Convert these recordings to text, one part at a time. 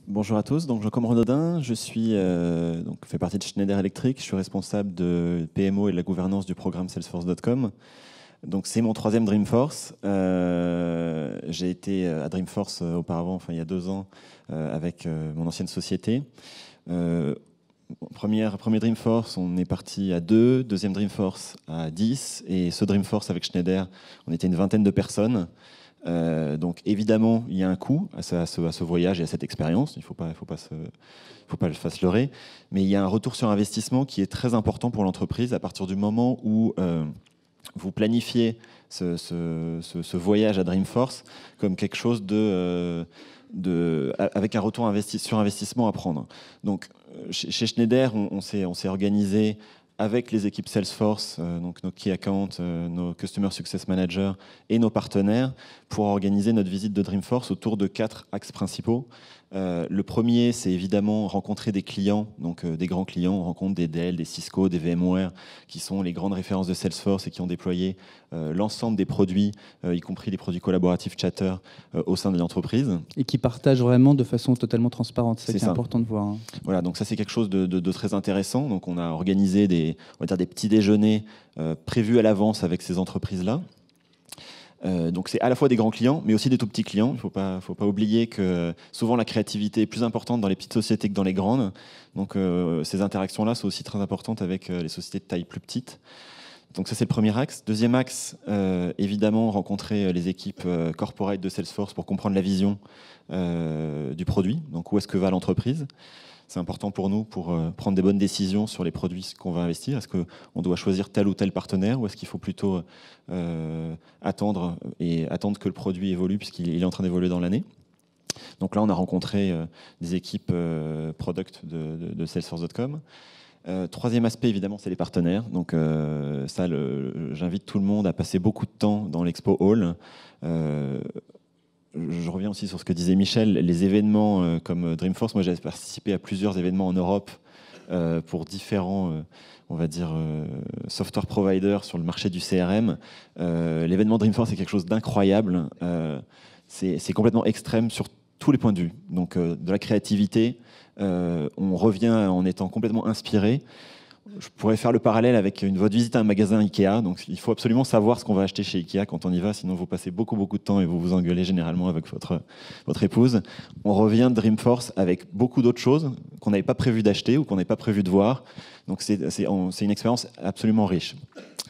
Bonjour à tous, donc Jean-Comme Renaudin, je fais partie de Schneider Electric, je suis responsable de PMO et de la gouvernance du programme Salesforce.com. Donc c'est mon troisième Dreamforce. J'ai été à Dreamforce auparavant, il y a 2 ans, avec mon ancienne société. Premier Dreamforce, on est parti à 2, deuxième Dreamforce à 10, et ce Dreamforce avec Schneider, on était une vingtaine de personnes. Donc évidemment, il y a un coût à ce voyage et à cette expérience. Il ne faut pas le faire leurrer. Mais il y a un retour sur investissement qui est très important pour l'entreprise à partir du moment où vous planifiez ce voyage à Dreamforce comme quelque chose avec un retour sur investissement à prendre. Donc chez Schneider, on s'est organisé avec les équipes Salesforce, donc nos Key Accounts, nos Customer Success Managers et nos partenaires, pour organiser notre visite de Dreamforce autour de 4 axes principaux. Le premier, c'est évidemment rencontrer des clients, donc des grands clients. On rencontre des Dell, des Cisco, des VMware, qui sont les grandes références de Salesforce et qui ont déployé l'ensemble des produits, y compris les produits collaboratifs Chatter, au sein de l'entreprise. Et qui partagent vraiment de façon totalement transparente. C'est ça qui est important de voir. Hein. Voilà, donc ça c'est quelque chose de très intéressant. Donc on a organisé des petits déjeuners prévus à l'avance avec ces entreprises-là. Donc c'est à la fois des grands clients, mais aussi des tout petits clients. Il ne faut pas oublier que souvent la créativité est plus importante dans les petites sociétés que dans les grandes. Donc ces interactions-là sont aussi très importantes avec les sociétés de taille plus petite. Donc ça c'est le premier axe. Deuxième axe, évidemment rencontrer les équipes corporate de Salesforce pour comprendre la vision du produit. Donc où est-ce que va l'entreprise ? C'est important pour nous pour prendre des bonnes décisions sur les produits qu'on va investir. Est-ce qu'on doit choisir tel ou tel partenaire ou est-ce qu'il faut plutôt attendre que le produit évolue puisqu'il est en train d'évoluer dans l'année ? Donc là, on a rencontré des équipes product de Salesforce.com. Troisième aspect, évidemment, c'est les partenaires. Donc j'invite tout le monde à passer beaucoup de temps dans l'Expo Hall. Je reviens aussi sur ce que disait Michel, les événements comme Dreamforce. Moi, j'ai participé à plusieurs événements en Europe pour différents, software providers sur le marché du CRM. L'événement Dreamforce est quelque chose d'incroyable. C'est complètement extrême sur tous les points de vue. Donc, de la créativité, on revient en étant complètement inspiré. Je pourrais faire le parallèle avec votre visite à un magasin Ikea. Donc, il faut absolument savoir ce qu'on va acheter chez Ikea quand on y va, sinon vous passez beaucoup de temps et vous vous engueulez généralement avec votre épouse. On revient de Dreamforce avec beaucoup d'autres choses qu'on n'avait pas prévu d'acheter ou qu'on n'avait pas prévu de voir. Donc, c'est une expérience absolument riche.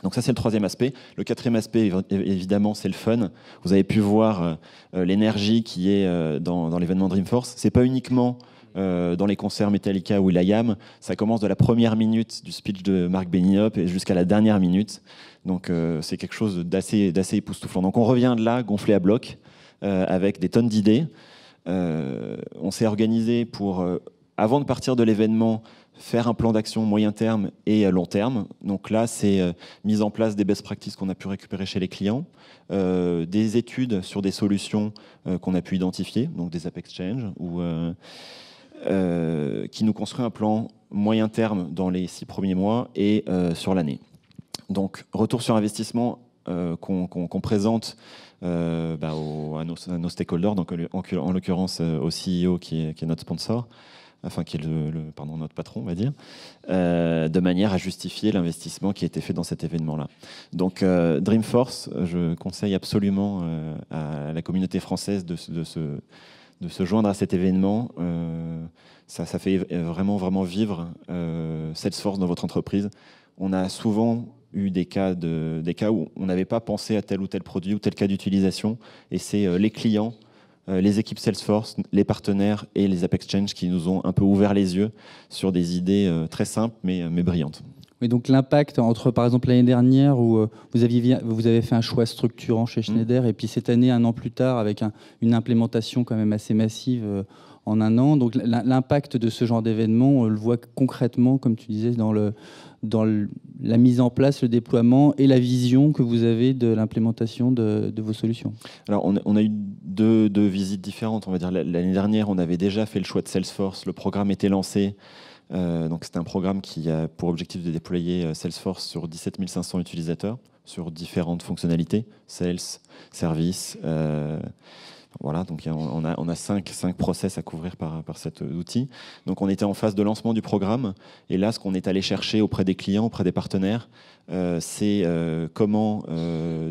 Donc ça, c'est le troisième aspect. Le quatrième aspect, évidemment, c'est le fun. Vous avez pu voir l'énergie qui est dans l'événement Dreamforce. C'est pas uniquement dans les concerts Metallica ou will.i.am, ça commence de la première minute du speech de Marc Benioff et jusqu'à la dernière minute. Donc c'est quelque chose d'assez époustouflant. Donc on revient de là, gonflé à bloc, avec des tonnes d'idées. On s'est organisé pour, avant de partir de l'événement, faire un plan d'action moyen terme et long terme. Donc là, c'est mise en place des best practices qu'on a pu récupérer chez les clients, des études sur des solutions qu'on a pu identifier, donc des App Exchange ou qui nous construit un plan moyen terme dans les 6 premiers mois et sur l'année. Donc, retour sur investissement qu'on présente à nos stakeholders, donc en l'occurrence au CEO qui est notre sponsor, qui est notre patron, on va dire, de manière à justifier l'investissement qui a été fait dans cet événement-là. Donc, Dreamforce, je conseille absolument à la communauté française de se joindre à cet événement. Ça fait vraiment vivre Salesforce dans votre entreprise. On a souvent eu des cas où on n'avait pas pensé à tel ou tel produit ou tel cas d'utilisation. Et c'est les clients, les équipes Salesforce, les partenaires et les App Exchange qui nous ont un peu ouvert les yeux sur des idées très simples mais brillantes. Oui, donc l'impact entre, par exemple, l'année dernière où vous avez fait un choix structurant chez Schneider et puis cette année, 1 an plus tard, avec une implémentation quand même assez massive en 1 an. Donc l'impact de ce genre d'événement, on le voit concrètement, comme tu disais, dans la mise en place, le déploiement et la vision que vous avez de l'implémentation de vos solutions. Alors, on a eu deux visites différentes. On va dire l'année dernière, on avait déjà fait le choix de Salesforce. Le programme était lancé. Donc c'était un programme qui a pour objectif de déployer Salesforce sur 17 500 utilisateurs, sur différentes fonctionnalités, sales, service, Voilà, donc on a cinq process à couvrir par cet outil. Donc on était en phase de lancement du programme, et là ce qu'on est allé chercher auprès des clients, auprès des partenaires, c'est comment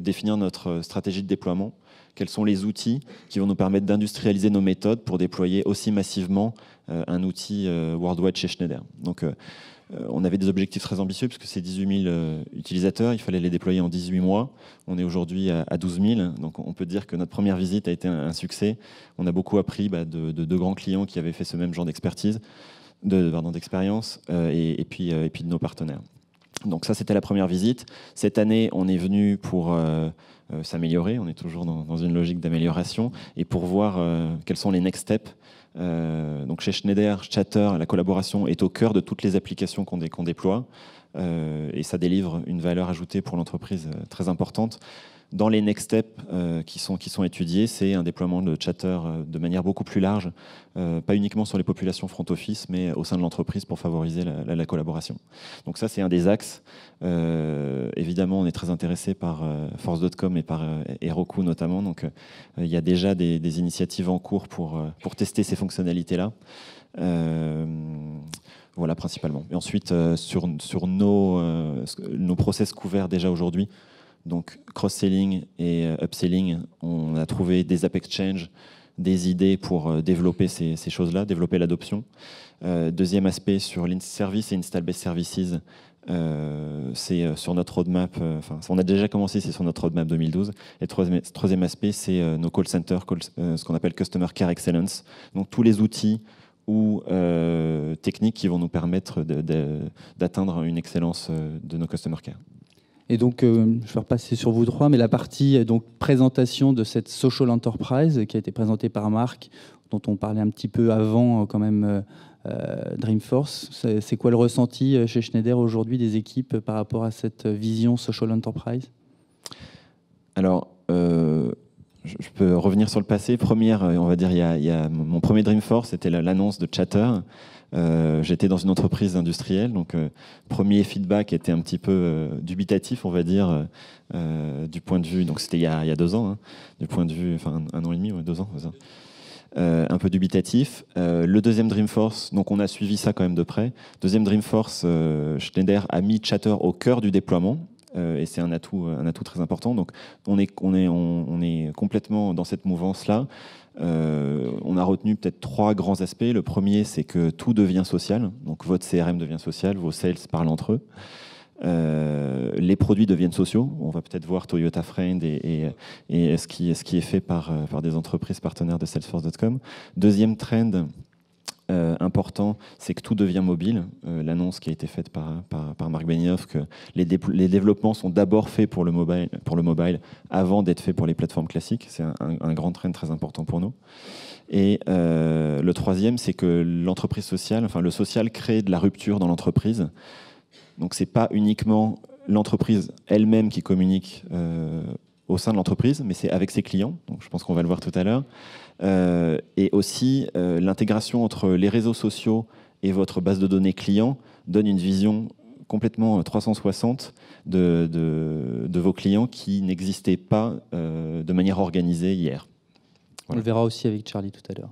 définir notre stratégie de déploiement, quels sont les outils qui vont nous permettre d'industrialiser nos méthodes pour déployer aussi massivement un outil worldwide chez Schneider. Donc on avait des objectifs très ambitieux puisque c'est 18 000 utilisateurs, il fallait les déployer en 18 mois. On est aujourd'hui à 12 000, donc on peut dire que notre première visite a été un succès. On a beaucoup appris de grands clients qui avaient fait ce même genre d'expertise, d'expérience, et puis de nos partenaires. Donc ça, c'était la première visite. Cette année, on est venu pour s'améliorer. On est toujours dans une logique d'amélioration et pour voir quels sont les next steps. Donc chez Schneider, Chatter, la collaboration est au cœur de toutes les applications qu'on déploie, et ça délivre une valeur ajoutée pour l'entreprise très importante. Dans les next steps qui sont étudiés, c'est un déploiement de Chatter de manière beaucoup plus large, pas uniquement sur les populations front office, mais au sein de l'entreprise pour favoriser la collaboration. Donc ça, c'est un des axes. Évidemment, on est très intéressé par Force.com et par Heroku notamment. Donc il y a déjà des initiatives en cours pour tester ces fonctionnalités-là. Voilà, principalement. Et ensuite, sur nos process couverts déjà aujourd'hui, donc cross-selling et upselling, on a trouvé des app exchange, des idées pour développer ces choses-là, développer l'adoption. Deuxième aspect, sur l'in-service et install-based services, c'est sur notre roadmap, on a déjà commencé, c'est sur notre roadmap 2012. Et troisième aspect, c'est nos call centers, ce qu'on appelle Customer Care Excellence. Donc tous les outils ou techniques qui vont nous permettre d'atteindre une excellence de nos Customer Care. Et donc, je vais repasser sur vous trois, mais la partie donc, présentation de cette Social Enterprise qui a été présentée par Marc, dont on parlait un petit peu avant quand même Dreamforce. C'est quoi le ressenti chez Schneider aujourd'hui des équipes par rapport à cette vision Social Enterprise? Alors, je peux revenir sur le passé. On va dire, il y a mon premier Dreamforce, c'était l'annonce de Chatter. J'étais dans une entreprise industrielle, donc premier feedback était un petit peu dubitatif, on va dire, du point de vue, donc c'était il y a 2 ans, hein, du point de vue, enfin 1 an et demi, 2 ans, ça. Un peu dubitatif. Le deuxième Dreamforce, donc on a suivi ça quand même de près. Deuxième Dreamforce, Schneider a mis Chatter au cœur du déploiement. Et c'est un atout très important. Donc on est complètement dans cette mouvance-là. On a retenu peut-être 3 grands aspects. Le premier, c'est que tout devient social. Donc votre CRM devient social, vos sales parlent entre eux. Les produits deviennent sociaux. On va peut-être voir Toyota Friend et ce qui est fait par des entreprises partenaires de Salesforce.com. Deuxième trend important, c'est que tout devient mobile. L'annonce qui a été faite par Marc Benioff, que les développements sont d'abord faits pour le mobile avant d'être faits pour les plateformes classiques. C'est un grand trend très important pour nous. Et le troisième, c'est que l'entreprise sociale, le social crée de la rupture dans l'entreprise. Donc c'est pas uniquement l'entreprise elle-même qui communique au sein de l'entreprise, mais c'est avec ses clients. Donc je pense qu'on va le voir tout à l'heure. Et aussi, l'intégration entre les réseaux sociaux et votre base de données client donne une vision complètement 360 de vos clients qui n'existaient pas de manière organisée hier. Voilà. On le verra aussi avec Charlie tout à l'heure.